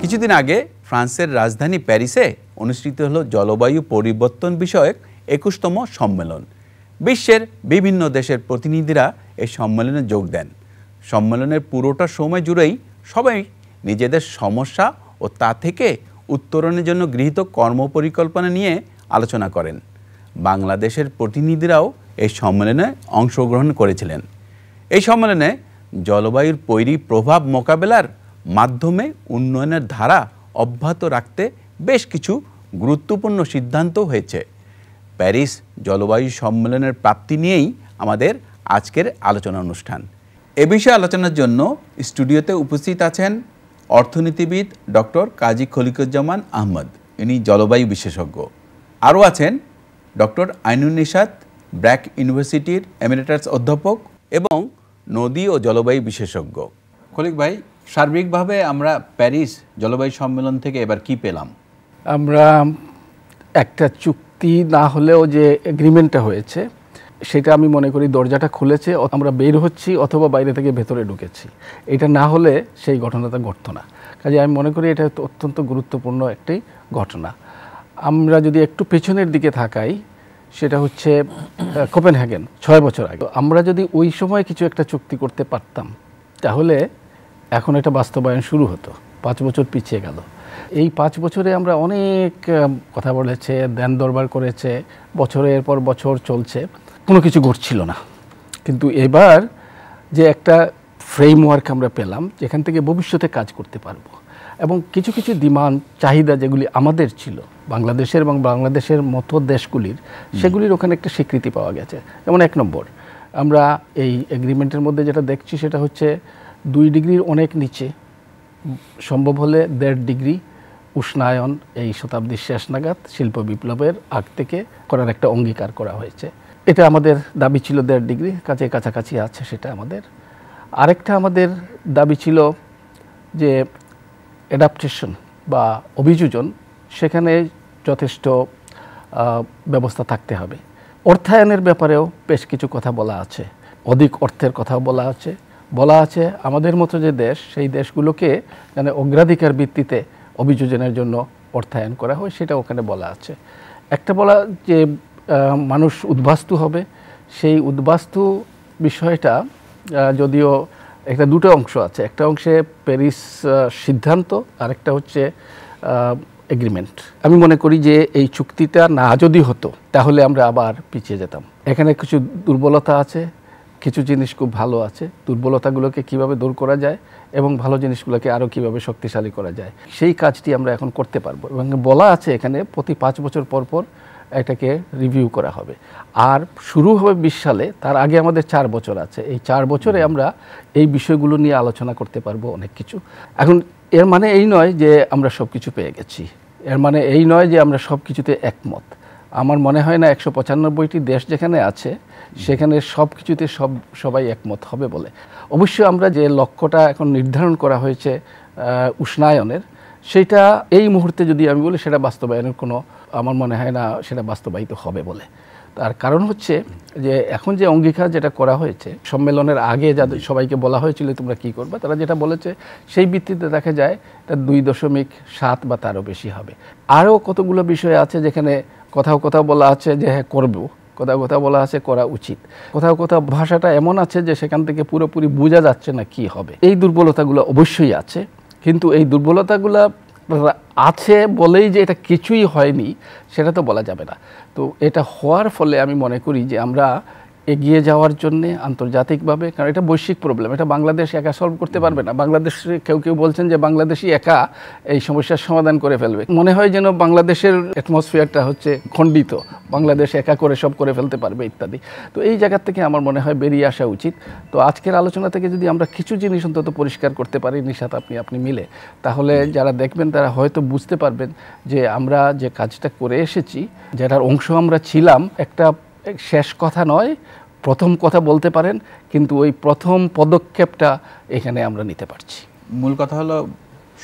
কিছুদিন আগে ফ্রান্সের রাজধানী প্যারিসে অনুষ্ঠিত হলো জলবায়ু পরিবর্তন বিষয়ক ২১তম সম্মেলন। বিশ্বের বিভিন্ন দেশের প্রতিনিধিরা এই সম্মেলনে যোগ দেন। সম্মেলনের পুরোটা সময় জুড়েই সবাই নিজেদের সমস্যা ও তা থেকে উত্তরণের জন্য গৃহীত কর্মপরিকল্পনা নিয়ে আলোচনা করেন। বাংলাদেশের প্রতিনিধিরাও এই সম্মেলনে অংশগ্রহণ করেছিলেন। এই সম্মেলনে জলবায়ুর প্রভাব মোকাবেলার মাধ্যমে উন্নয়নের ধারা অব্যাহত রাখতে বেশ কিছু গুরুত্বপূর্ণ সিদ্ধান্ত হয়েছে। প্যারিস জলবায়ু সম্মেলনের প্রাপ্তি নিয়েই আমাদের আজকের আলোচনা অনুষ্ঠান। এ বিষয়ে আলোচনার জন্য স্টুডিওতে উপস্থিত আছেন অর্থনীতিবিদ ডক্টর কাজী খলিকুজ্জামান আহমদ, ইনি জলবায়ু বিশেষজ্ঞ। আরও আছেন ডক্টর আইনুন নিশাত, ব্র্যাক ইউনিভার্সিটির এমিরেটাস অধ্যাপক এবং নদী ও জলবায়ু বিশেষজ্ঞ। খলিক ভাই, সার্বিকভাবে আমরা প্যারিস জলবায়ু সম্মেলন থেকে এবার কি পেলাম? আমরা একটা চুক্তি না হলেও যে এগ্রিমেন্টটা হয়েছে সেটা আমি মনে করি দরজাটা খুলেছে, আমরা বের হচ্ছি অথবা বাইরে থেকে ভেতরে ঢুকেছি। এটা না হলে সেই ঘটনাটা ঘটতো না। কাজে আমি মনে করি এটা অত্যন্ত গুরুত্বপূর্ণ একটি ঘটনা। আমরা যদি একটু পেছনের দিকে থাকাই, সেটা হচ্ছে কোপেনহেগেন ৬ বছর আগে। আমরা যদি ওই সময় কিছু একটা চুক্তি করতে পারতাম তাহলে এখন এটা বাস্তবায়ন শুরু হতো। ৫ বছর পিছিয়ে গেল। এই ৫ বছরে আমরা অনেক কথা বলেছে, দেন দরবার করেছে, বছরের পর বছর চলছে, কোনো কিছু ঘটছিল না। কিন্তু এবার যে একটা ফ্রেমওয়ার্ক আমরা পেলাম যেখান থেকে ভবিষ্যতে কাজ করতে পারবো, এবং কিছু কিছু ডিমান্ড চাহিদা যেগুলি আমাদের ছিল বাংলাদেশের এবং বাংলাদেশের মতো দেশগুলির, সেগুলির ওখানে একটা স্বীকৃতি পাওয়া গেছে। যেমন ১ নম্বর, আমরা এই এগ্রিমেন্টের মধ্যে যেটা দেখছি সেটা হচ্ছে ২ ডিগ্রির অনেক নিচে, সম্ভব হলে ১.৫ ডিগ্রি উষ্ণায়ন এই শতাব্দীর শেষ নাগাদ শিল্প বিপ্লবের আগ থেকে করার একটা অঙ্গীকার করা হয়েছে। এটা আমাদের দাবি ছিল ১.৫ ডিগ্রি, কাছাকাছি আছে সেটা আমাদের। আরেকটা আমাদের দাবি ছিল যে অ্যাডাপ্টেশন বা অভিযোজন, সেখানে যথেষ্ট ব্যবস্থা থাকতে হবে। অর্থায়নের ব্যাপারেও বেশ কিছু কথা বলা আছে, অধিক অর্থের কথাও বলা আছে আমাদের মতো যে দেশ, সেই দেশগুলোকে মানে অগ্রাধিকার ভিত্তিতে অভিযোজনের জন্য অর্থায়ন করা হয়, সেটা ওখানে বলা আছে। একটা বলা যে মানুষ উদ্বাস্তু হবে, সেই উদ্বাস্তু বিষয়টা যদিও একটা দুটো অংশ আছে, একটা অংশে প্যারিস সিদ্ধান্ত, আর একটা হচ্ছে এগ্রিমেন্ট। আমি মনে করি যে এই চুক্তিটা না যদি হতো তাহলে আমরা আবার পিছিয়ে যেতাম। এখানে কিছু দুর্বলতা আছে, কিছু জিনিস খুব ভালো আছে। দুর্বলতাগুলোকে কিভাবে দূর করা যায় এবং ভালো জিনিসগুলোকে আরও কিভাবে শক্তিশালী করা যায়, সেই কাজটি আমরা এখন করতে পারবো। এবং বলা আছে এখানে প্রতি ৫ বছর পর পর এটাকে রিভিউ করা হবে, আর শুরু হবে ২০ সালে। তার আগে আমাদের ৪ বছর আছে। এই ৪ বছরে আমরা এই বিষয়গুলো নিয়ে আলোচনা করতে পারবো অনেক কিছু। এখন এর মানে এই নয় যে আমরা সব কিছু পেয়ে গেছি, এর মানে এই নয় যে আমরা সব কিছুতে একমত। আমার মনে হয় না ১৯৫টি দেশ যেখানে আছে সেখানে সব কিছুতে সবাই একমত হবে বলে। অবশ্যই আমরা যে লক্ষ্যটা এখন নির্ধারণ করা হয়েছে উষ্ণায়নের, সেটা এই মুহূর্তে যদি আমি বলি সেটা বাস্তবায়নের কোনো, আমার মনে হয় না সেটা বাস্তবায়িত হবে বলে। তার কারণ হচ্ছে যে এখন যে অঙ্গীকার যেটা করা হয়েছে সম্মেলনের আগে, যাদের সবাইকে বলা হয়েছিল তোমরা কি করবে, তারা যেটা বলেছে সেই ভিত্তিতে দেখা যায় এটা ২.৭ বা তারও বেশি হবে। আরও কতগুলো বিষয় আছে যেখানে কোথাও বলা আছে যে হ্যাঁ করবো, কোথাও বলা আছে করা উচিত, কোথাও ভাষাটা এমন আছে যে সেখান থেকে পুরোপুরি বোঝা যাচ্ছে না কি হবে। এই দুর্বলতাগুলো অবশ্যই আছে, কিন্তু এই দুর্বলতাগুলো আছে বলেই যে এটা কিছুই হয়নি সেটা তো বলা যাবে না। তো এটা হওয়ার ফলে আমি মনে করি যে আমরা এগিয়ে যাওয়ার জন্যে আন্তর্জাতিকভাবে, কারণ এটা বৈশ্বিক প্রবলেম, এটা বাংলাদেশ একা সলভ করতে পারবে না। বাংলাদেশে কেউ বলছেন যে বাংলাদেশই একা এই সমস্যার সমাধান করে ফেলবে। মনে হয় যেন বাংলাদেশের অ্যাটমসফিয়ারটা হচ্ছে খণ্ডিত, বাংলাদেশ একা করে সব করে ফেলতে পারবে ইত্যাদি। তো এই জায়গা থেকে আমার মনে হয় বেরিয়ে আসা উচিত। তো আজকের আলোচনা থেকে যদি আমরা কিছু জিনিস অন্তত পরিষ্কার করতে পারি নিশাত আপনি মিলে, তাহলে যারা দেখবেন তারা হয়তো বুঝতে পারবেন যে আমরা যে কাজটা করে এসেছি, যেটার অংশ আমরা ছিলাম, একটা শেষ কথা নয়, প্রথম কথা বলতে পারেন, কিন্তু ওই প্রথম পদক্ষেপটা এখানে আমরা নিতে পারছি। মূল কথা হলো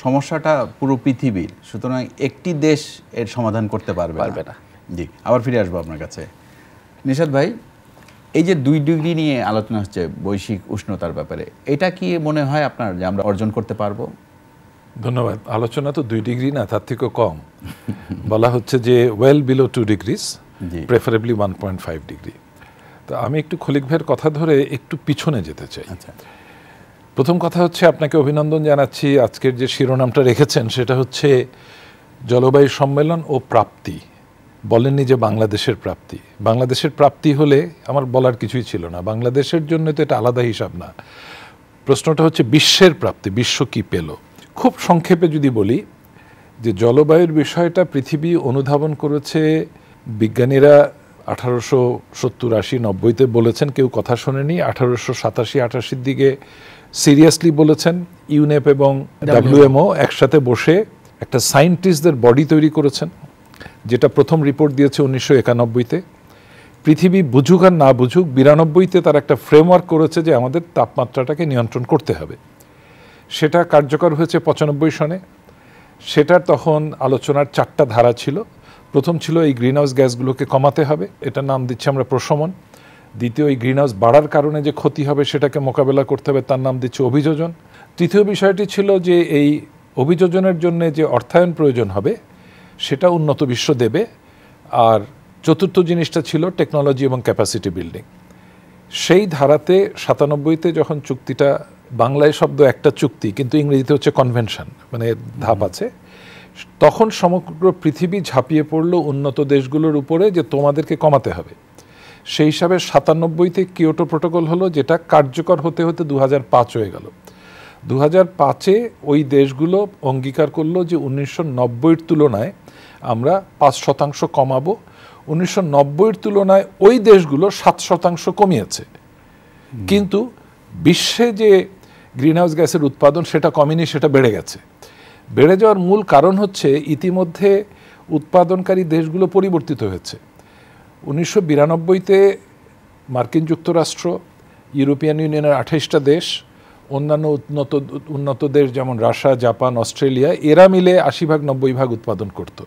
সমস্যাটা পুরো পৃথিবীর, সুতরাং একটি দেশ এর সমাধান করতে পারবে না। জি, আবার ফিরে আসবো আপনার কাছে। নিশাত ভাই, এই যে ২ ডিগ্রি নিয়ে আলোচনা হচ্ছে বৈশ্বিক উষ্ণতার ব্যাপারে, এটা কি মনে হয় আপনার যে আমরা অর্জন করতে পারবো? ধন্যবাদ। আলোচনা তো 2 ডিগ্রি না, তার থেকেও কম। বলা হচ্ছে যে well below 2 degrees, preferably 1.5 degree. তো আমি একটু খলিক ভাইয়ের কথা ধরে একটু পিছনে যেতে চাই। প্রথম কথা হচ্ছে আপনাকে অভিনন্দন জানাচ্ছি, আজকের যে শিরোনামটা রেখেছেন সেটা হচ্ছে জলবায়ু সম্মেলন ও প্রাপ্তি। বলেননি যে বাংলাদেশের প্রাপ্তি। বাংলাদেশের প্রাপ্তি হলে আমার বলার কিছুই ছিল না, বাংলাদেশের জন্য তো এটা আলাদা হিসাব না। প্রশ্নটা হচ্ছে বিশ্বের প্রাপ্তি, বিশ্ব কি পেল। খুব সংক্ষেপে যদি বলি যে জলবায়ুর বিষয়টা পৃথিবী অনুধাবন করেছে, বিজ্ঞানীরা 1870-80-90-তে বলেছেন, কেউ কথা শোনেনি। 1887-88-র দিকে সিরিয়াসলি বলেছেন। ইউনেপ এবং WMO একসাথে বসে একটা সায়েন্টিস্টদের বডি তৈরি করেছেন, যেটা প্রথম রিপোর্ট দিয়েছে 1991-তে। পৃথিবী বুঝুক আর না বুঝুক, 92-তে তার একটা ফ্রেমওয়ার্ক করেছে যে আমাদের তাপমাত্রাটাকে নিয়ন্ত্রণ করতে হবে। সেটা কার্যকর হয়েছে 95 সনে। সেটার তখন আলোচনার 4টা ধারা ছিল। প্রথম ছিল এই গ্রিনহাউস গ্যাসগুলোকে কমাতে হবে, এটার নাম দিচ্ছি আমরা প্রশমন। দ্বিতীয়, এই গ্রিনহাউস বাড়ার কারণে যে ক্ষতি হবে সেটাকে মোকাবেলা করতে হবে, তার নাম দিচ্ছে অভিযোজন। তৃতীয় বিষয়টি ছিল যে এই অভিযোজনের জন্য যে অর্থায়ন প্রয়োজন হবে সেটা উন্নত বিশ্ব দেবে। আর চতুর্থ জিনিসটা ছিল টেকনোলজি এবং ক্যাপাসিটি বিল্ডিং। সেই ধারাতে 97-তে যখন চুক্তিটা, বাংলায় শব্দ একটা চুক্তি কিন্তু ইংরেজিতে হচ্ছে কনভেনশন, মানে ধাপ আছে, তখন সমগ্র পৃথিবী ঝাঁপিয়ে পড়লো উন্নত দেশগুলোর উপরে যে তোমাদেরকে কমাতে হবে। সেই হিসাবে 97-তে কিয়োটো প্রোটোকল হলো, যেটা কার্যকর হতে হতে 2005 হয়ে গেল। 2005-এ ওই দেশগুলো অঙ্গীকার করলো যে 1990-এর তুলনায় আমরা 5% কমাবো। 1990-এর তুলনায় ওই দেশগুলো 7% কমিয়েছে, কিন্তু বিশ্বে যে গ্রিনহাউস গ্যাসের উৎপাদন সেটা কমেনি, সেটা বেড়ে গেছে। বেড়ে যাওয়ার মূল কারণ হচ্ছে ইতিমধ্যে উৎপাদনকারী দেশগুলো পরিবর্তিত হয়েছে। 1992-তে মার্কিন যুক্তরাষ্ট্র, ইউরোপিয়ান ইউনিয়নের 28টা দেশ, অন্যান্য উন্নত দেশ যেমন রাশিয়া, জাপান, অস্ট্রেলিয়া, এরা মিলে 80-90% উৎপাদন করত।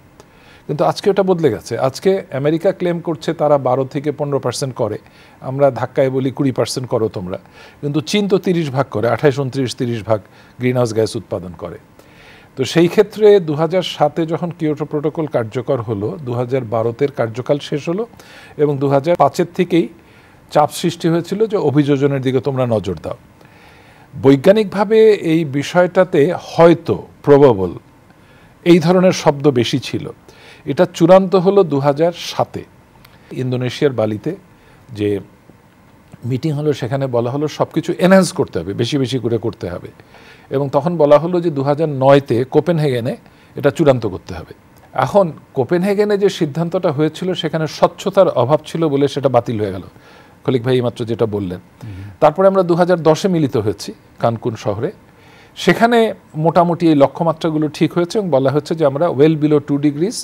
কিন্তু আজকে ওটা বদলে গেছে। আজকে আমেরিকা ক্লেম করছে তারা 12-15% করে, আমরা ধাক্কায় বলি 20% করো তোমরা, কিন্তু চীন তো 30% করে, 28-29-30% গ্রিনহাউস গ্যাস উৎপাদন করে। তো সেই ক্ষেত্রে 2007-এ যখন কিয়োটো প্রোটোকল কার্যকর হলো, 2012-তের কার্যকাল শেষ হলো এবং 2005-এর থেকেই চাপ সৃষ্টি হয়েছিল যে অভিযোজনের দিকে তোমরা নজর দাও। বৈজ্ঞানিকভাবে এই বিষয়টাতে হয়তো প্রবাবল এই ধরনের শব্দ বেশি ছিল। এটা চূড়ান্ত হলো 2007-এ ইন্দোনেশিয়ার বালিতে যে মিটিং হলো, সেখানে বলা হলো সব কিছু এনহ্যান্স করতে হবে, বেশি বেশি করে করতে হবে। এবং তখন বলা হলো যে 2009-তে কোপেনহেগেনে এটা চূড়ান্ত করতে হবে। এখন কোপেনহেগেনে যে সিদ্ধান্তটা হয়েছিল সেখানে স্বচ্ছতার অভাব ছিল বলে সেটা বাতিল হয়ে গেল, খলিক ভাই মাত্র যেটা বললেন। তারপরে আমরা 2010-এ মিলিত হয়েছি কানকুন শহরে। সেখানে মোটামুটি এই লক্ষ্যমাত্রাগুলো ঠিক হয়েছে এবং বলা হচ্ছে যে আমরা ওয়েল বিলো 2 ডিগ্রিজ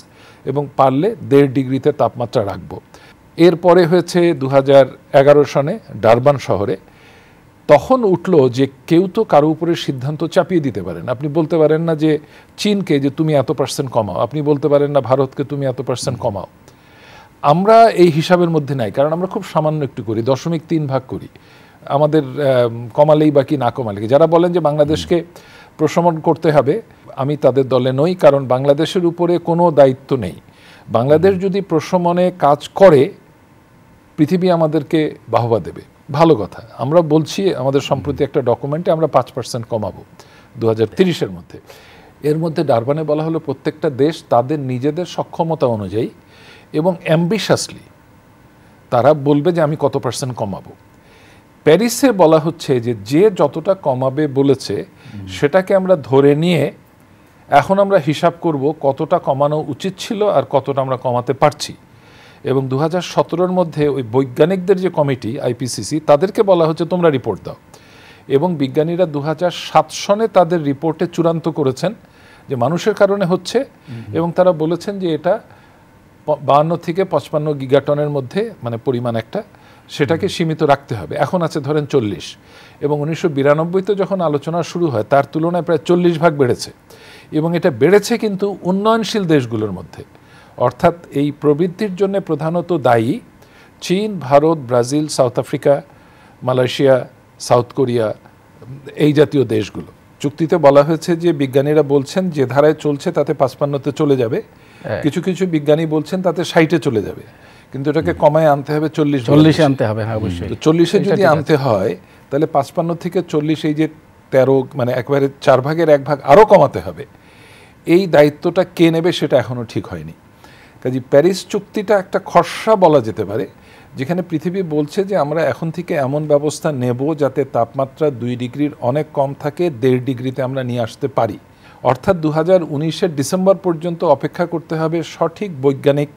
এবং পারলে 1.5 ডিগ্রিতে তাপমাত্রা রাখব। এরপরে হয়েছে 2011 সনে ডারবান শহরে। তখন উঠলো যে কেউ তো কারো উপরে সিদ্ধান্ত চাপিয়ে দিতে পারেন। আপনি বলতে পারেন না যে চীনকে যে তুমি এত % কমাও, আপনি বলতে পারেন না ভারতকে তুমি এত % কমাও। আমরা এই হিসাবের মধ্যে নাই, কারণ আমরা খুব সামান্য একটু করি, 0.3 ভাগ করি। আমাদের কমালেই বাকি না কমালে। যারা বলেন যে বাংলাদেশকে প্রশমন করতে হবে, আমি তাদের দলে নই, কারণ বাংলাদেশের উপরে কোনো দায়িত্ব নেই। বাংলাদেশ যদি প্রশমনে কাজ করে পৃথিবী আমাদেরকে বাহবা দেবে, ভালো কথা। আমরা বলছি আমাদের সম্প্রতি একটা ডকুমেন্টে আমরা 5% কমাবো 2030-এর মধ্যে। এর মধ্যে ডারবানে বলা হলো প্রত্যেকটা দেশ তাদের নিজেদের সক্ষমতা অনুযায়ী এবং অ্যাম্বিশাসলি তারা বলবে যে আমি কত % কমাবো। প্যারিসে বলা হচ্ছে যে যে যতটা কমাবে বলেছে সেটাকে আমরা ধরে নিয়ে এখন আমরা হিসাব করব কতটা কমানো উচিত ছিল আর কতটা আমরা কমাতে পারছি। এবং 2017-এর মধ্যে ওই বৈজ্ঞানিকদের যে কমিটি IPCC, তাদেরকে বলা হচ্ছে তোমরা রিপোর্ট দাও। এবং বিজ্ঞানীরা 2007 সনে তাদের রিপোর্টে চূড়ান্ত করেছেন যে মানুষের কারণে হচ্ছে, এবং তারা বলেছেন যে এটা 52-55 গিগাটনের মধ্যে, মানে পরিমাণ একটা, সেটাকে সীমিত রাখতে হবে। এখন আছে ধরেন 40, এবং 1992-তে যখন আলোচনা শুরু হয় তার তুলনায় প্রায় 40% বেড়েছে। এবং এটা বেড়েছে কিন্তু উন্নয়নশীল দেশগুলোর মধ্যে, অর্থাৎ এই প্রবৃদ্ধির জন্য প্রধানত দায়ী চীন, Bharat, Brazil, south Africa, Malaysia, south Korea, এই জাতীয় দেশগুলো চুক্তিতে বলা হয়েছে যে বিজ্ঞানীরা বলছেন যে ধারায় চলছে তাতে 55-তে চলে যাবে, কিছু কিছু বিজ্ঞানী বলছেন তাতে 60-এ চলে যাবে, কিন্তু এটাকে কমায় আনতে হবে 40-এ আনতে হবে। হ্যাঁ, অবশ্যই 40-এ যদি আনতে হয় তাহলে 55 থেকে 40, এই যে 13, মানে একবারে 4 ভাগের 1 ভাগ আরও কমাতে হবে। এই দায়িত্বটা কে নেবে সেটা এখনো ঠিক হয়নি। কাজে প্যারিস চুক্তিটা একটা খসড়া বলা যেতে পারে, যেখানে পৃথিবী বলছে যে আমরা এখন থেকে এমন ব্যবস্থা নেব যাতে তাপমাত্রা 2 ডিগ্রির অনেক কম থাকে, 1.5 ডিগ্রিতে আমরা নিয়ে আসতে পারি। অর্থাৎ 2019-এর ডিসেম্বর পর্যন্ত অপেক্ষা করতে হবে সঠিক বৈজ্ঞানিক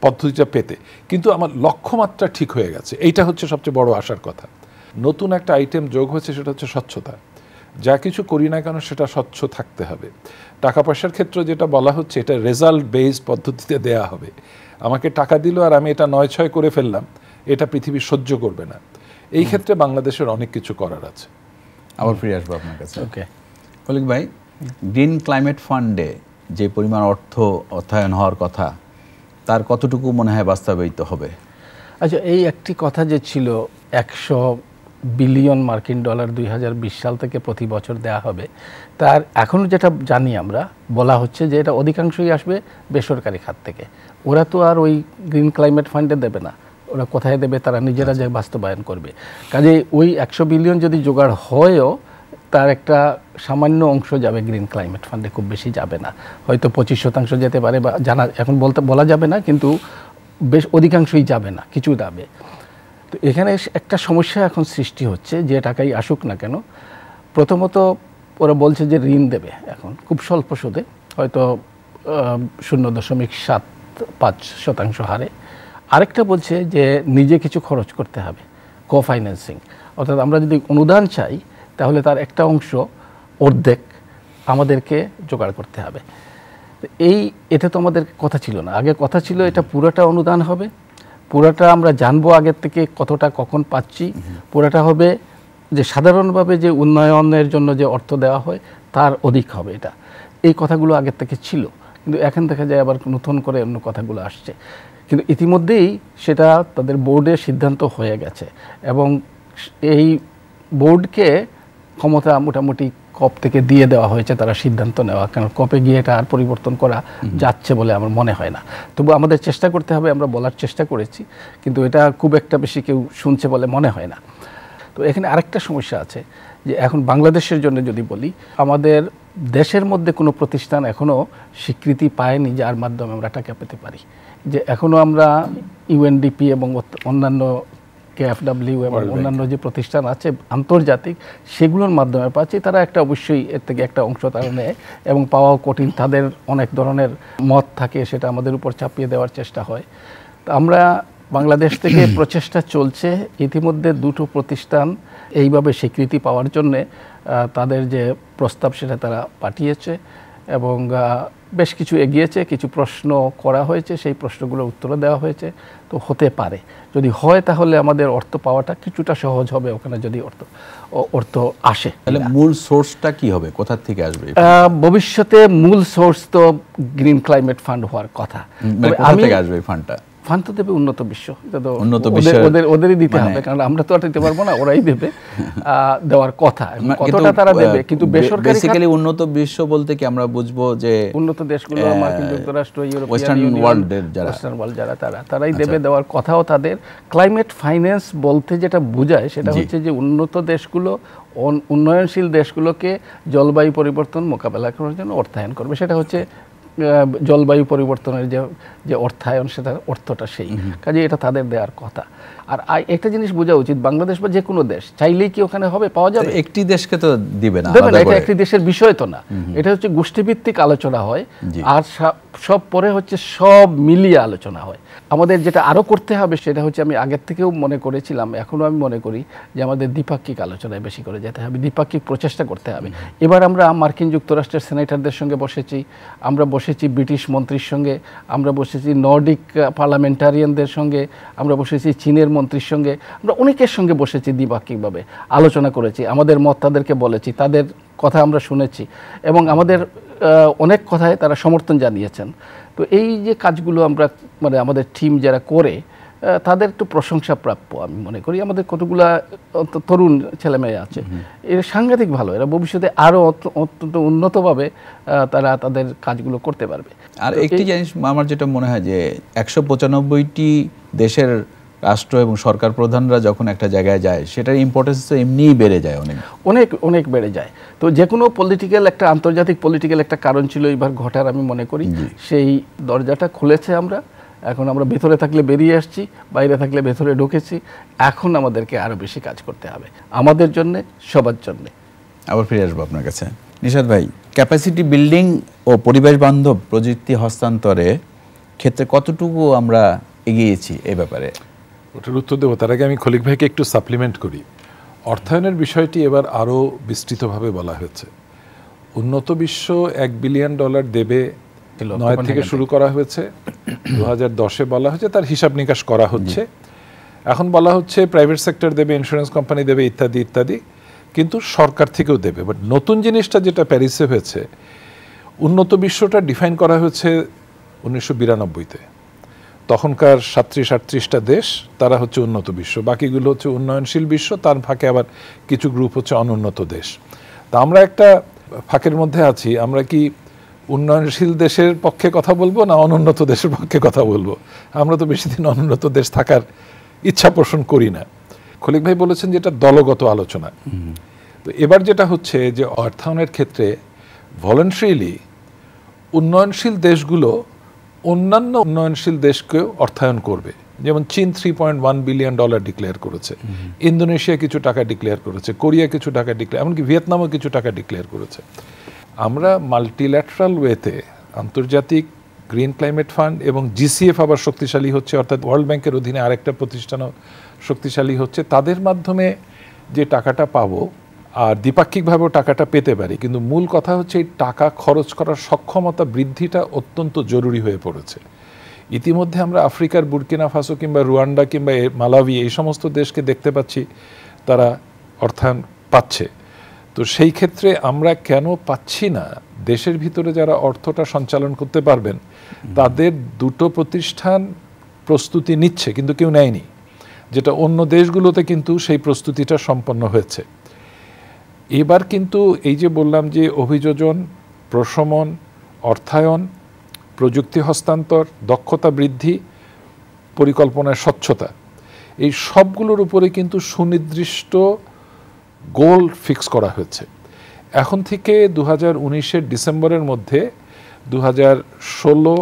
পদ্ধতিটা পেতে। কিন্তু আমার লক্ষ্যমাত্রা ঠিক হয়ে গেছে, এইটা হচ্ছে সবচেয়ে বড় আশার কথা। নতুন একটা আইটেম যোগ হয়েছে, সেটা হচ্ছে স্বচ্ছতা। যা কিছু করি না কেন সেটা স্বচ্ছ থাকতে হবে। টাকা পয়সার ক্ষেত্রে যেটা বলা হচ্ছে এটা রেজাল্ট বেসড পদ্ধতিতে দেয়া হবে। আমাকে টাকা দিল আর আমি এটা 9-6 করে ফেললাম, এটা পৃথিবী সহ্য করবে না। এই ক্ষেত্রে বাংলাদেশের অনেক কিছু করার আছে। আবার ফিরে আসবো আপনার কাছে। ওকে, কলিক ভাই, গ্রিন ক্লাইমেট ফান্ডে যে পরিমাণ অর্থ অর্থায়ন হওয়ার কথা, তার কতটুকু মনে হয় বাস্তবায়িত হবে? আচ্ছা, এই একটি কথা যে ছিল 100 বিলিয়ন মার্কিন ডলার 2020 সাল থেকে প্রতি বছর দেওয়া হবে, তার এখনও যেটা জানি আমরা, বলা হচ্ছে যে এটা অধিকাংশই আসবে বেসরকারি খাত থেকে। ওরা তো আর ওই গ্রিন ক্লাইমেট ফান্ডে দেবে না, ওরা কোথায় দেবে তারা নিজেরা যে বাস্তবায়ন করবে। কাজে ওই 100 বিলিয়ন যদি জোগাড় হয়ও, তার একটা সামান্য অংশ যাবে গ্রিন ক্লাইমেট ফান্ডে, খুব বেশি যাবে না, হয়তো 25% যেতে পারে, বা জানা এখন বলা যাবে না, কিন্তু বেশ অধিকাংশই যাবে না, কিছু যাবে। তো এখানে একটা সমস্যা এখন সৃষ্টি হচ্ছে, যে টাকাই আসুক না কেন, প্রথমত ওরা বলছে যে ঋণ দেবে এখন খুব স্বল্প সুদে, হয়তো 0.75% হারে। আরেকটা বলছে যে নিজে কিছু খরচ করতে হবে, কো-ফাইন্যান্সিং, অর্থাৎ আমরা যদি অনুদান চাই তাহলে তার একটা অংশ, অর্ধেক আমাদেরকে জোগাড় করতে হবে। এটা তো আমাদের কথা ছিল না। আগে কথা ছিল এটা পুরোটা অনুদান হবে, পুরোটা আমরা জানবো আগের থেকে কতটা কখন পাচ্ছি, পুরোটা হবে যে সাধারণভাবে যে উন্নয়নের জন্য যে অর্থ দেওয়া হয় তার অধিক হবে। এটা এই কথাগুলো আগের থেকে ছিল, কিন্তু এখন দেখা যায় আবার নতুন করে অন্য কথাগুলো আসছে। কিন্তু ইতিমধ্যেই সেটা তাদের বোর্ডের সিদ্ধান্ত হয়ে গেছে, এবং এই বোর্ডকে ক্ষমতা মোটামুটি কপ থেকে দিয়ে দেওয়া হয়েছে তারা সিদ্ধান্ত নেওয়া, কারণ কপে গিয়ে এটা আর পরিবর্তন করা যাচ্ছে বলে আমার মনে হয় না। তবু আমাদের চেষ্টা করতে হবে, আমরা বলার চেষ্টা করেছি, কিন্তু এটা খুব একটা বেশি কেউ শুনছে বলে মনে হয় না। তো এখানে আরেকটা সমস্যা আছে, যে এখন বাংলাদেশের জন্য যদি বলি, আমাদের দেশের মধ্যে কোনো প্রতিষ্ঠান এখনও স্বীকৃতি পায়নি যার মাধ্যমে আমরা টাকা পেতে পারি। যে এখনও আমরা ইউএনডিপি এবং অন্যান্য KfW এবং অন্যান্য যে প্রতিষ্ঠান আছে আন্তর্জাতিক, সেগুলোর মাধ্যমে পাচ্ছি। তারা একটা অবশ্যই এর থেকে একটা অংশ তারা নেয়, এবং পাওয়াও কঠিন, তাদের অনেক ধরনের মত থাকে, সেটা আমাদের উপর চাপিয়ে দেওয়ার চেষ্টা হয়। তো আমরা বাংলাদেশ থেকে প্রচেষ্টা চলছে, ইতিমধ্যে 2টো প্রতিষ্ঠান এইভাবে স্বীকৃতি পাওয়ার জন্যে তাদের যে প্রস্তাব সেটা তারা পাঠিয়েছে, এবং বেশ কিছু এগিয়েছে, কিছু প্রশ্ন করা হয়েছে, সেই প্রশ্নগুলোর উত্তর দেওয়া হয়েছে। তো হতে পারে, যদি হয় তাহলে আমাদের অর্থ পাওয়াটা কিছুটা সহজ হবে, ওখানে যদি অর্থ আসে। তাহলে মূল সোর্সটা কি হবে, কোথা থেকে আসবে ভবিষ্যতে? মূল সোর্স তো গ্রিন ক্লাইমেট ফান্ড হওয়ার কথা। কোথা থেকে আসবে এই ফান্ডটা? ফান্ড তো দেবে উন্নত বিশ্ব, ওদেরই দিতে হবে, কারণ আমরা তো আর দিতে পারবো না, ওরাই দেবে, দেওয়ার কথা। কতটা তারা দেবে, কিন্তু বেসরকারি বেসিক্যালি উন্নত বিশ্ব বলতে কি আমরা বুঝবো যে উন্নত দেশগুলো, মার্কিন যুক্তরাষ্ট্র, ওয়েস্টার্ন ওয়ার্ল্ডের যারা তারাই দেবে, দেওয়ার কথাও তাদের। ক্লাইমেট ফাইন্যান্স বলতে যেটা বোঝায় সেটা হচ্ছে যে উন্নত দেশগুলো উন্নয়নশীল দেশগুলোকে জলবায়ু পরিবর্তন মোকাবেলা করার জন্য অর্থায়ন করবে। সেটা হচ্ছে জলবায়ু পরিবর্তনের যে অর্থায়ন, সেটার অর্থটা সেই কাজে এটা তাদের দেওয়ার কথা। আর একটা জিনিস বোঝা উচিত, বাংলাদেশ বা যে কোনো দেশ চাইলেই কি ওখানে হবে, পাওয়া যাবে? একটি দেশকে তো দিবে না, এটা একটি দেশের বিষয় তো না, এটা হচ্ছে গোষ্ঠীভিত্তিক আলোচনা হয়, আর সব পরে হচ্ছে সব মিলিয়ে আলোচনা হয়। আমাদের যেটা আরও করতে হবে সেটা হচ্ছে, আমি আগের থেকেও মনে করেছিলাম, এখনও আমি মনে করি যে আমাদের দ্বিপাক্ষিক আলোচনায় বেশি করে যেতে হবে, দ্বিপাক্ষিক প্রচেষ্টা করতে হবে। এবার আমরা মার্কিন যুক্তরাষ্ট্রের সেনেটরদের সঙ্গে বসেছি, আমরা বসেছি ব্রিটিশ মন্ত্রীর সঙ্গে, আমরা বসেছি নর্ডিক পার্লামেন্টারিয়ানদের সঙ্গে, আমরা বসেছি চীনের মন্ত্রীর সঙ্গে, আমরা অনেকের সঙ্গে বসেছি, দ্বিপাক্ষিকভাবে আলোচনা করেছি, আমাদের মত তাদেরকে বলেছি, তাদের কথা আমরা শুনেছি, এবং আমাদের অনেক কথায় তারা সমর্থন জানিয়েছেন। তো এই যে কাজগুলো আমরা আমাদের টিম যারা করে, তাদের একটু প্রশংসা প্রাপ্য আমি মনে করি। আমাদের কতগুলা তরুণ ছেলেমেয়ে আছে, এরা সাংঘাতিক ভালো, এরা ভবিষ্যতে আরও অত্যন্ত উন্নতভাবে তারা তাদের কাজগুলো করতে পারবে। আর একটি জিনিস আমার যেটা মনে হয় যে 195টি দেশের রাষ্ট্র এবং সরকার প্রধানরা যখন একটা জায়গায় যায় সেটার ইম্পর্টেন্স তো এমনিই বেড়ে যায়, অনেক অনেক বেড়ে যায়। তো যে কোনো পলিটিক্যাল একটা আন্তর্জাতিক পলিটিক্যাল একটা কারণ ছিল এবার ঘটার, আমি মনে করি সেই দরজাটা খুলেছে। এখন আমরা ভেতরে থাকলে বেরিয়ে আসছি, বাইরে থাকলে ভেতরে ঢুকেছি। এখন আমাদেরকে আরও বেশি কাজ করতে হবে আমাদের জন্য, সবার জন্য। আবার ফিরে আসবো আপনার কাছে। নিশাত ভাই, ক্যাপাসিটি বিল্ডিং ও পরিবেশ বান্ধব প্রযুক্তি হস্তান্তরে ক্ষেত্রে কতটুকু আমরা এগিয়েছি এই ব্যাপারে? ওটার উত্তর দেবো, তার আগে আমি খলিক ভাইকে একটু সাপ্লিমেন্ট করি। অর্থায়নের বিষয়টি এবার আরও বিস্তৃতভাবে বলা হয়েছে। উন্নত বিশ্ব $1 বিলিয়ন দেবে 9 থেকে শুরু করা হয়েছে, 2010-এ বলা হয়েছে, তার হিসাব নিকাশ করা হচ্ছে। এখন বলা হচ্ছে প্রাইভেট সেক্টর দেবে, ইন্স্যুরেন্স কোম্পানি দেবে, ইত্যাদি ইত্যাদি, কিন্তু সরকার থেকেও দেবে। বাট নতুন জিনিসটা যেটা প্যারিসে হয়েছে, উন্নত বিশ্বটা ডিফাইন করা হয়েছে 1992-তে। তখনকার 37-38টা দেশ, তারা হচ্ছে উন্নত বিশ্ব, বাকিগুলো হচ্ছে উন্নয়নশীল বিশ্ব, তার ফাঁকে আবার কিছু গ্রুপ হচ্ছে অনুন্নত দেশ। তা আমরা একটা ফাঁকের মধ্যে আছি। আমরা কি উন্নয়নশীল দেশের পক্ষে কথা বলবো না অনুন্নত দেশের পক্ষে কথা বলবো? আমরা তো বেশি দিন অনুন্নত দেশ থাকার ইচ্ছা পোষণ করি না। খলিক ভাই বলেছেন যে এটা দলগত আলোচনা। তো এবার যেটা হচ্ছে যে অর্থায়নের ক্ষেত্রে ভলান্টারিলি উন্নয়নশীল দেশগুলো অন্যান্য উন্নয়নশীল দেশকেও অর্থায়ন করবে। যেমন চীন $3.1 বিলিয়ন ডিক্লেয়ার করেছে, ইন্দোনেশিয়া কিছু টাকা ডিক্লেয়ার করেছে, কোরিয়া কিছু টাকা ডিক্লেয়ার, এমনকি ভিয়েতনামও কিছু টাকা ডিক্লেয়ার করেছে। আমরা মাল্টিল্যাটারাল ওয়েতে আন্তর্জাতিক গ্রিন ক্লাইমেট ফান্ড এবং GCF আবার শক্তিশালী হচ্ছে, অর্থাৎ ওয়ার্ল্ড ব্যাংকের অধীনে আরেকটা প্রতিষ্ঠানও শক্তিশালী হচ্ছে। তাদের মাধ্যমে যে টাকাটা পাবো আর দ্বিপাক্ষিকভাবেও টাকাটা পেতে পারি, কিন্তু মূল কথা হচ্ছে এই টাকা খরচ করার সক্ষমতা বৃদ্ধিটা অত্যন্ত জরুরি হয়ে পড়েছে। ইতিমধ্যে আমরা আফ্রিকার বুর্কিনা ফাসো কিংবা রুয়ান্ডা কিংবা মালাউই এই সমস্ত দেশকে দেখতে পাচ্ছি তারা অর্থায়ন পাচ্ছে। তো সেই ক্ষেত্রে আমরা কেন পাচ্ছি না? দেশের ভিতরে যারা অর্থটা সঞ্চালন করতে পারবেন তাদের দুটো প্রতিষ্ঠান প্রস্তুতি নিচ্ছে, কিন্তু কেউ নেয়নি, যেটা অন্য দেশগুলোতে কিন্তু সেই প্রস্তুতিটা সম্পন্ন হয়েছে। এবার কিন্তু এই যে বললাম যে অভিযোজন, প্রশমন, অর্থায়ন, প্রযুক্তি হস্তান্তর, দক্ষতা বৃদ্ধি, পরিকল্পনার স্বচ্ছতা, এই সবগুলোর উপরে কিন্তু সুনির্দিষ্ট গোল ফিক্স করা হয়েছে। এখন থেকে 2019-এর ডিসেম্বরের মধ্যে 2016,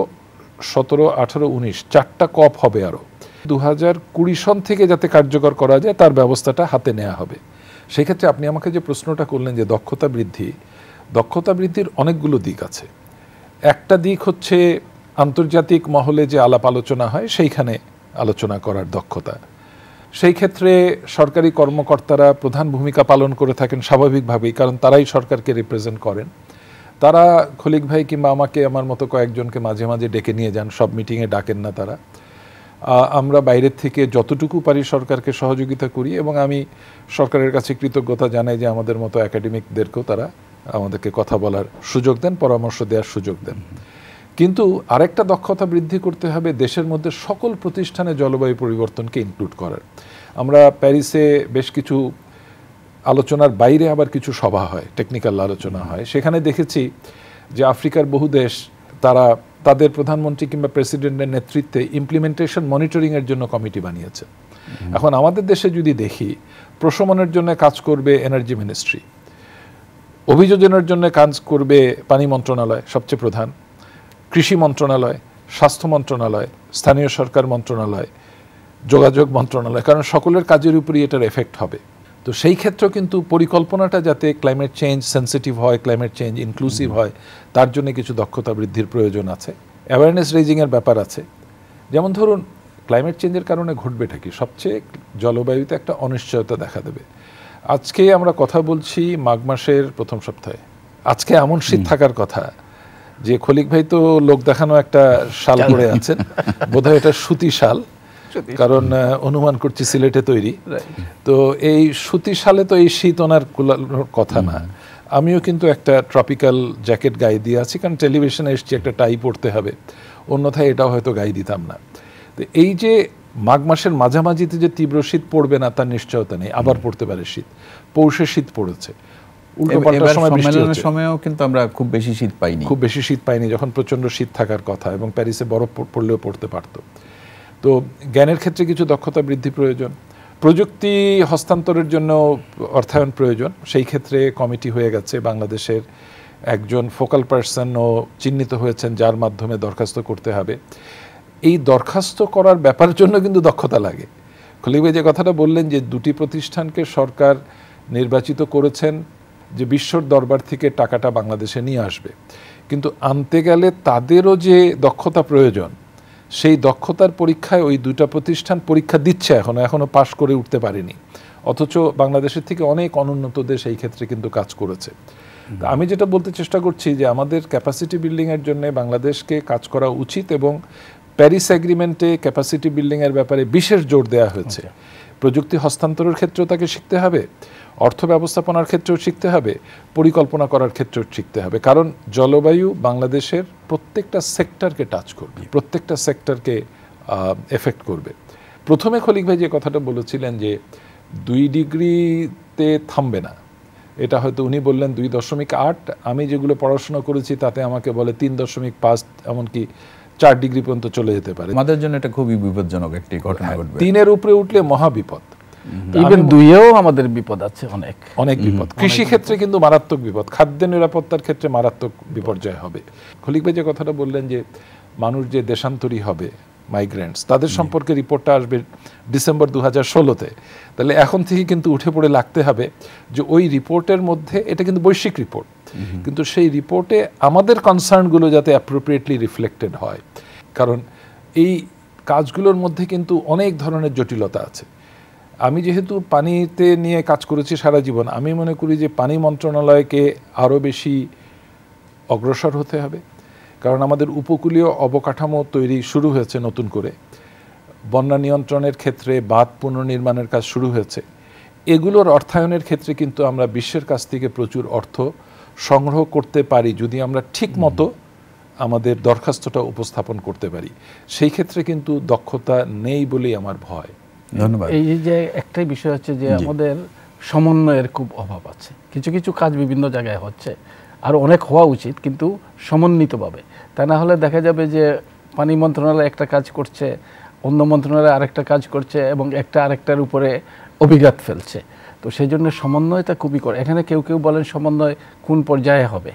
17, 18, 19 4টা কপ হবে। আরও 2020 সন থেকে যাতে কার্যকর করা যায় তার ব্যবস্থাটা হাতে নেওয়া হবে। সেই ক্ষেত্রে আপনি আমাকে যে প্রশ্নটা করলেন যে দক্ষতা বৃদ্ধির অনেকগুলো দিক আছে। একটা দিক হচ্ছে আন্তর্জাতিক মহলে যে আলাপ আলোচনা হয় সেইখানে আলোচনা করার দক্ষতা। সেই ক্ষেত্রে সরকারি কর্মকর্তারা প্রধান ভূমিকা পালন করে থাকেন স্বাভাবিকভাবেই, কারণ তারাই সরকারকে রিপ্রেজেন্ট করেন। তারা খলিক ভাই কিংবা আমাকে, আমার মতো কয়েকজনকে মাঝে মাঝে ডেকে নিয়ে যান, সব মিটিংয়ে ডাকেন না তারা। আমরা বাইরের থেকে যতটুকু পারি সরকারকে সহযোগিতা করি, এবং আমি সরকারের কাছে কৃতজ্ঞতা জানাই যে আমাদের মতো একাডেমিকদেরকেও তারা আমাদেরকে কথা বলার সুযোগ দেন, পরামর্শ দেওয়ার সুযোগ দেন। কিন্তু আরেকটা দক্ষতা বৃদ্ধি করতে হবে দেশের মধ্যে সকল প্রতিষ্ঠানে জলবায়ু পরিবর্তনকে ইনক্লুড করার। আমরা প্যারিসে বেশ কিছু আলোচনার বাইরে আবার কিছু সভা হয়, টেকনিক্যাল আলোচনা হয়। সেখানে দেখেছি যে আফ্রিকার বহু দেশ তারা তাদের প্রধানমন্ত্রী কিংবা প্রেসিডেন্টের নেতৃত্বে ইমপ্লিমেন্টেশন মনিটরিংয়ের জন্য কমিটি বানিয়েছে। এখন আমাদের দেশে যদি দেখি, প্রশমনের জন্য কাজ করবে এনার্জি মিনিস্ট্রি, অভিযোজনের জন্য কাজ করবে পানি মন্ত্রণালয় সবচেয়ে প্রধান, কৃষি মন্ত্রণালয়, স্বাস্থ্য মন্ত্রণালয়, স্থানীয় সরকার মন্ত্রণালয়, যোগাযোগ মন্ত্রণালয়, কারণ সকলের কাজের উপরই এটার এফেক্ট হবে। তো সেই ক্ষেত্রেও কিন্তু পরিকল্পনাটা যাতে ক্লাইমেট চেঞ্জ সেন্সিটিভ হয়, ক্লাইমেট চেঞ্জ ইনক্লুসিভ হয়, তার জন্য কিছু দক্ষতা বৃদ্ধির প্রয়োজন আছে। অ্যাওয়ারনেস রেজিংয়ের ব্যাপার আছে। যেমন ধরুন ক্লাইমেট চেঞ্জের কারণে ঘটবেটা কি? সবচেয়ে জলবায়ুতে একটা অনিশ্চয়তা দেখা দেবে। আজকে আমরা কথা বলছি মাঘ মাসের প্রথম সপ্তাহে, আজকে এমন শীত থাকার কথা যে খলিক ভাই তো লোক দেখানো একটা শাল পরে আছেন, বোধহয় এটা সুতি শাল, কারণ অনুমান করছি সিলেটে তৈরি। তো এই সুতি শালে তো এই শীত ওনার কুলানোর কথা না। আমিও কিন্তু একটা ট্রপিক্যাল জ্যাকেট গায়ে দিয়ে আছি, কারণ টেলিভিশনে এসছি, একটা টাই পরতে হবে, অন্যথায় এটাও হয়তো গায়ে দিতাম না। তো এই যে মাঘ মাসের মাঝামাঝিতে যে তীব্র শীত পড়বে না তার নিশ্চয়তা নেই, আবার পড়তে পারে শীত। পৌষে শীত পড়েছে, এবার সম্মেলনের সময়ও কিন্তু আমরা খুব বেশি শীত পাইনি, যখন প্রচন্ড শীত থাকার কথা এবং প্যারিসে বরফ পড়লেও পড়তে পারত। তো জ্ঞানের ক্ষেত্রে কিছু দক্ষতা বৃদ্ধি প্রয়োজন, প্রযুক্তি হস্তান্তরের জন্য অর্থায়ন প্রয়োজন। সেই ক্ষেত্রে কমিটি হয়ে গেছে, বাংলাদেশের একজন ফোকাল পার্সনও চিহ্নিত হয়েছেন যার মাধ্যমে দরখাস্ত করতে হবে। এই দরখাস্ত করার ব্যাপারের জন্য কিন্তু দক্ষতা লাগে। খলিল ভাই যে কথাটা বললেন যে দুটি প্রতিষ্ঠানকে সরকার নির্বাচিত করেছেন যে বিশ্বর দরবার থেকে টাকাটা বাংলাদেশে নিয়ে আসবে, কিন্তু আনতে গেলে তাদেরও যে দক্ষতা প্রয়োজন, সেই দক্ষতার পরীক্ষায় ওই দুটা প্রতিষ্ঠান পরীক্ষা দিচ্ছে, এখনো পাশ করে উঠতে পারেনি। অথচ বাংলাদেশের থেকে অনেক অনুন্নত দেশ এই ক্ষেত্রে কিন্তু কাজ করেছে। আমি যেটা বলতে চেষ্টা করছি যে আমাদের ক্যাপাসিটি বিল্ডিংয়ের জন্য বাংলাদেশকে কাজ করা উচিত, এবং প্যারিস এগ্রিমেন্টে ক্যাপাসিটি বিল্ডিংয়ের ব্যাপারে বিশেষ জোর দেওয়া হয়েছে। প্রযুক্তি হস্তান্তরের ক্ষেত্রেও তাকে শিখতে হবে, অর্থ ব্যবস্থাপনার ক্ষেত্রেও শিখতে হবে, পরিকল্পনা করার ক্ষেত্রেও শিখতে হবে। কারণ জলবায়ু বাংলাদেশের প্রত্যেকটা সেক্টরকে টাচ করবে, প্রত্যেকটা সেক্টরকে এফেক্ট করবে। প্রথমে খলিল ভাই যে কথাটা বলেছিলেন যে 2 ডিগ্রিতে থামবে না, এটা হয়তো উনি বললেন 2.8, আমি যেগুলো পড়াশোনা করেছি তাতে আমাকে বলে 3.5, এমনকি 4 ডিগ্রি পর্যন্ত চলে যেতে পারে। আমাদের জন্য এটা খুবই বিপজ্জনক একটি ঘটনা ঘটবে। 3-এর উপরে উঠলে মহাবিপদ। ইভেন 2-এও আমাদের বিপদ আছে, অনেক বিপদ। কৃষি ক্ষেত্রে কিন্তু মারাত্মক বিপদ, খাদ্য নিরাপত্তার ক্ষেত্রে মারাত্মক বিপর্যয় হবে। খলিল ভাই যে কথাটা বললেন যে মানুষ যে দেশান্তরী হবে, মাইগ্রেন্টস, তাদের সম্পর্কে রিপোর্টটা আসবে ডিসেম্বর 2016-তে। তাহলে এখন থেকে কিন্তু উঠে পড়ে লাগতে হবে যে ওই রিপোর্টের মধ্যে, এটা কিন্তু বৈশ্বিক রিপোর্ট, কিন্তু সেই রিপোর্টে আমাদের কনসার্নগুলো যাতে অ্যাপ্রোপ্রিয়েটলি রিফ্লেক্টেড হয়। কারণ এই কাজগুলোর মধ্যে কিন্তু অনেক ধরনের জটিলতা আছে। আমি যেহেতু পানিতে নিয়ে কাজ করেছি সারা জীবন, আমি মনে করি যে পানি মন্ত্রণালয়কে আরও বেশি অগ্রসর হতে হবে। কারণ আমাদের উপকূলীয় অবকাঠামো তৈরি শুরু হয়েছে নতুন করে, বন্যা নিয়ন্ত্রণের ক্ষেত্রে বাঁধ পুনর্নির্মাণের কাজ শুরু হয়েছে। এগুলোর অর্থায়নের ক্ষেত্রে কিন্তু আমরা বিশ্বের কাছ থেকে প্রচুর অর্থ সংগ্রহ করতে পারি যদি আমরা ঠিক মতো আমাদের দরখাস্তটা উপস্থাপন করতে পারি। সেই ক্ষেত্রে কিন্তু দক্ষতা নেই বলেই আমার ভয়। ধন্যবাদ। এই যে একটাই বিষয় হচ্ছে যে আমাদের সমন্বয়ের খুব অভাব আছে। কিছু কিছু কাজ বিভিন্ন জায়গায় হচ্ছে, আর অনেক হওয়া উচিত, কিন্তু সমন্বিতভাবে। তা না হলে দেখা যাবে যে পানি মন্ত্রণালয় একটা কাজ করছে, অন্য মন্ত্রণালয় আরেকটা কাজ করছে, এবং একটা আরেকটার উপরে অভিঘাত ফেলছে। তো সেই জন্য সমন্বয়টা খুবই করে। এখানে কেউ কেউ বলেন সমন্বয় কোন পর্যায়ে হবে,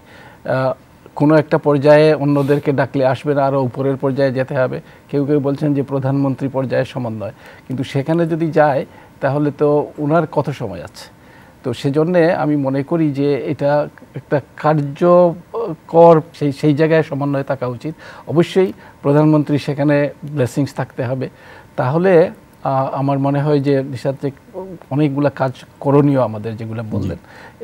কোনো একটা পর্যায়ে অন্যদেরকে ডাকলে আসবে না, আরও উপরের পর্যায়ে যেতে হবে। কেউ কেউ বলছেন যে প্রধানমন্ত্রী পর্যায়ে সমন্বয়, কিন্তু সেখানে যদি যায় তাহলে তো ওনার কত সময় আছে। তো সেজন্যে আমি মনে করি যে এটা একটা কার্যকর সেই জায়গায় সমন্বয় থাকা উচিত। অবশ্যই প্রধানমন্ত্রী সেখানে ব্লেসিংস থাকতে হবে। তাহলে আমার মনে হয় যে সাথে অনেকগুলো কাজ করণীয় আমাদের, যেগুলো বললেন,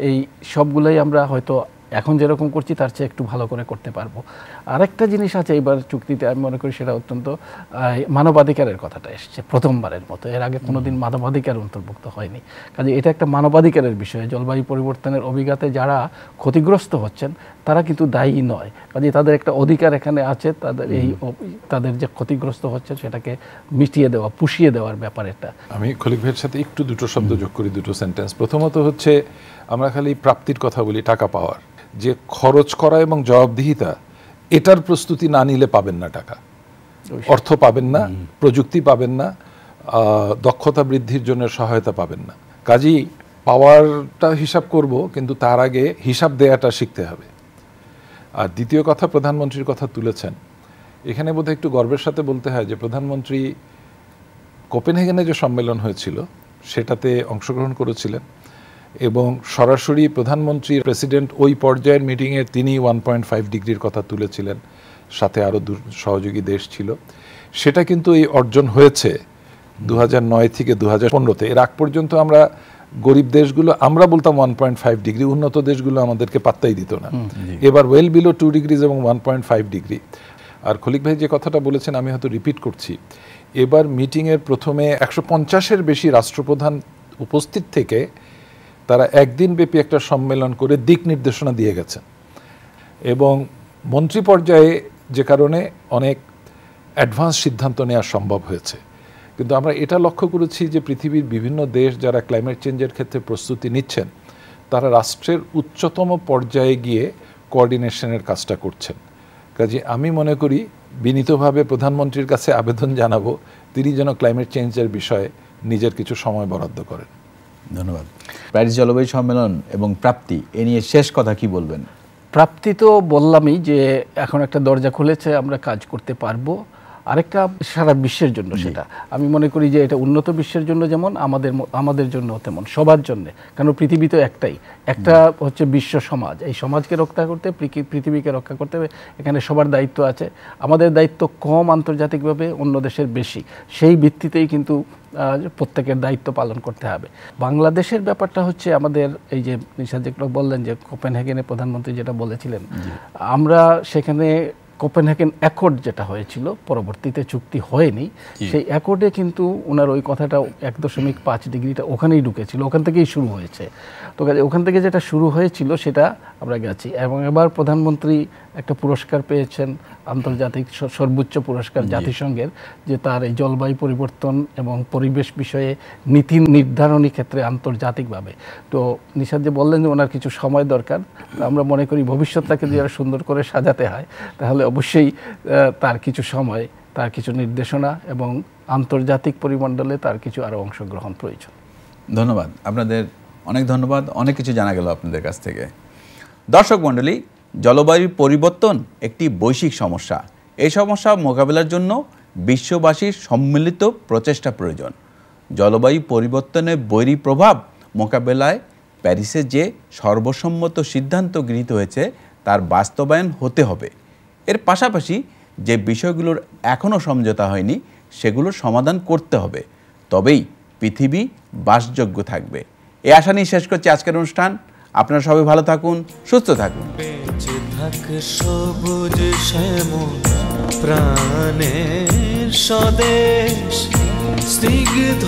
এই সবগুলোই আমরা হয়তো এখন যেরকম করছি তার চেয়ে একটু ভালো করে করতে পারবো। আরেকটা জিনিস আছে এইবার চুক্তিতে, আমি মনে করি সেটা অত্যন্ত মানবাধিকারের কথাটা এসছে প্রথমবারের মতো। এর আগে কোনোদিন মানবাধিকার অন্তর্ভুক্ত হয়নি। কাজে এটা একটা মানবাধিকারের বিষয়। জলবায়ু পরিবর্তনের অভিঘাতে যারা ক্ষতিগ্রস্ত হচ্ছেন তারা কিন্তু দায়ী নয়। কাজে তাদের একটা অধিকার এখানে আছে, তাদের যে ক্ষতিগ্রস্ত হচ্ছে সেটাকে মিটিয়ে দেওয়া, পুষিয়ে দেওয়ার ব্যাপার এটা। আমি খলিল ভাইয়ের সাথে একটু দুটো শব্দ যোগ করি, দুটো সেন্টেন্স। প্রথমত হচ্ছে আমরা খালি প্রাপ্তির কথা বলি, টাকা পাওয়ার, যে খরচ করা এবং জবাবদিহিতা, এটার প্রস্তুতি না নিলে পাবেন না টাকা, অর্থ পাবেন না, প্রযুক্তি পাবেন না, দক্ষতা বৃদ্ধির জন্য সহায়তা পাবেন না। কাজেই পাওয়ারটা হিসাব করব, কিন্তু তার আগে হিসাব দেয়াটা শিখতে হবে। আর দ্বিতীয় কথা, প্রধানমন্ত্রীর কথা তুলেছেন, এখানে বোধহয় একটু গর্বের সাথে বলতে হয় যে প্রধানমন্ত্রী কোপেনহেগেনে যে সম্মেলন হয়েছিল সেটাতে অংশগ্রহণ করেছিলেন, এবং সরাসরি প্রধানমন্ত্রী প্রেসিডেন্ট ওই পর্যায়ের মিটিংয়ে তিনি 1.5 ডিগ্রির কথা তুলেছিলেন, সাথে আরও সহযোগী দেশ ছিল। সেটা কিন্তু এই অর্জন হয়েছে 2009 থেকে 2015-তে। এর আগ পর্যন্ত আমরা গরিব দেশগুলো আমরা বলতাম 1.5 ডিগ্রি, উন্নত দেশগুলো আমাদেরকে পাত্তাই দিত না। এবার ওয়েল বিলো 2 ডিগ্রিজ এবং 1.5 ডিগ্রি। আর খলিল ভাই যে কথাটা বলেছেন আমি হয়তো রিপিট করছি, এবার মিটিংয়ের প্রথমে 150-এর বেশি রাষ্ট্রপ্রধান উপস্থিত থেকে তারা একদিন ব্যাপী একটা সম্মেলন করে দিক নির্দেশনা দিয়ে গেছেন, এবং মন্ত্রী পর্যায়ে যে কারণে অনেক অ্যাডভান্স সিদ্ধান্ত নেওয়া সম্ভব হয়েছে। কিন্তু আমরা এটা লক্ষ্য করেছি যে পৃথিবীর বিভিন্ন দেশ যারা ক্লাইমেট চেঞ্জের ক্ষেত্রে প্রস্তুতি নিচ্ছেন তারা রাষ্ট্রের উচ্চতম পর্যায়ে গিয়ে কোঅর্ডিনেশনের কাজটা করছেন। কাজে আমি মনে করি বিনীতভাবে প্রধানমন্ত্রীর কাছে আবেদন জানাবো তিনি যেন ক্লাইমেট চেঞ্জের বিষয়ে নিজের কিছু সময় বরাদ্দ করেন। ধন্যবাদ। প্যারিস জলবায়ু সম্মেলন এবং প্রাপ্তি এ নিয়ে শেষ কথা কি বলবেন? প্রাপ্তি তো বললামই যে এখন একটা দরজা খুলেছে, আমরা কাজ করতে পারবো। আরেকটা সারা বিশ্বের জন্য, সেটা আমি মনে করি যে এটা উন্নত বিশ্বের জন্য যেমন আমাদের জন্য তেমন, সবার জন্য। কারণ পৃথিবী তো একটাই, একটা হচ্ছে বিশ্ব সমাজ। এই সমাজকে রক্ষা করতে, পৃথিবীকে রক্ষা করতে এখানে সবার দায়িত্ব আছে। আমাদের দায়িত্ব কম আন্তর্জাতিকভাবে, অন্য দেশের বেশি। সেই ভিত্তিতেই কিন্তু প্রত্যেকের দায়িত্ব পালন করতে হবে। বাংলাদেশের ব্যাপারটা হচ্ছে আমাদের এই যে নিশাদ যেগুলো বললেন যে কোপেনহেগেনে প্রধানমন্ত্রী যেটা বলেছিলেন, আমরা সেখানে কোপেনহেগেন অ্যাকর্ড যেটা হয়েছিল, পরবর্তীতে চুক্তি হয়নি, সেই অ্যাকর্ডে কিন্তু ওনার ওই কথাটা 1.5 ডিগ্রিটা ওখানেই ঢুকেছিল, ওখান থেকেই শুরু হয়েছে। তো ওখান থেকে যেটা শুরু হয়েছিল সেটা আমরা গেছি। এবং এবার প্রধানমন্ত্রী একটা পুরস্কার পেয়েছেন, আন্তর্জাতিক সর্বোচ্চ পুরস্কার জাতিসংঘের, যে তার এই জলবায়ু পরিবর্তন এবং পরিবেশ বিষয়ে নীতি নির্ধারণী ক্ষেত্রে আন্তর্জাতিকভাবে। তো নিশাদ যে বললেন যে ওনার কিছু সময় দরকার, আমরা মনে করি ভবিষ্যৎটাকে যদি আরো সুন্দর করে সাজাতে হয় তাহলে অবশ্যই তার কিছু সময়, তার কিছু নির্দেশনা এবং আন্তর্জাতিক পরিমণ্ডলে তার কিছু আরও অংশগ্রহণ প্রয়োজন। ধন্যবাদ, আপনাদের অনেক ধন্যবাদ। অনেক কিছু জানা গেল আপনাদের কাছ থেকে। দর্শক মণ্ডলী, জলবায়ু পরিবর্তন একটি বৈশ্বিক সমস্যা। এই সমস্যা মোকাবেলার জন্য বিশ্ববাসীর সম্মিলিত প্রচেষ্টা প্রয়োজন। জলবায়ু পরিবর্তনের বৈরী প্রভাব মোকাবেলায় প্যারিসে যে সর্বসম্মত সিদ্ধান্ত গৃহীত হয়েছে তার বাস্তবায়ন হতে হবে। এর পাশাপাশি যে বিষয়গুলোর এখনও সমঝোতা হয়নি সেগুলোর সমাধান করতে হবে, তবেই পৃথিবী বাসযোগ্য থাকবে। এই আশা নিয়ে শেষ করছি আজকের অনুষ্ঠান। আপনারা সবাই ভালো থাকুন, সুস্থ থাকুন। বেঁচে থাক সবুজ শ্যামল প্রাণের স্বদেশ, স্নিগ্ধ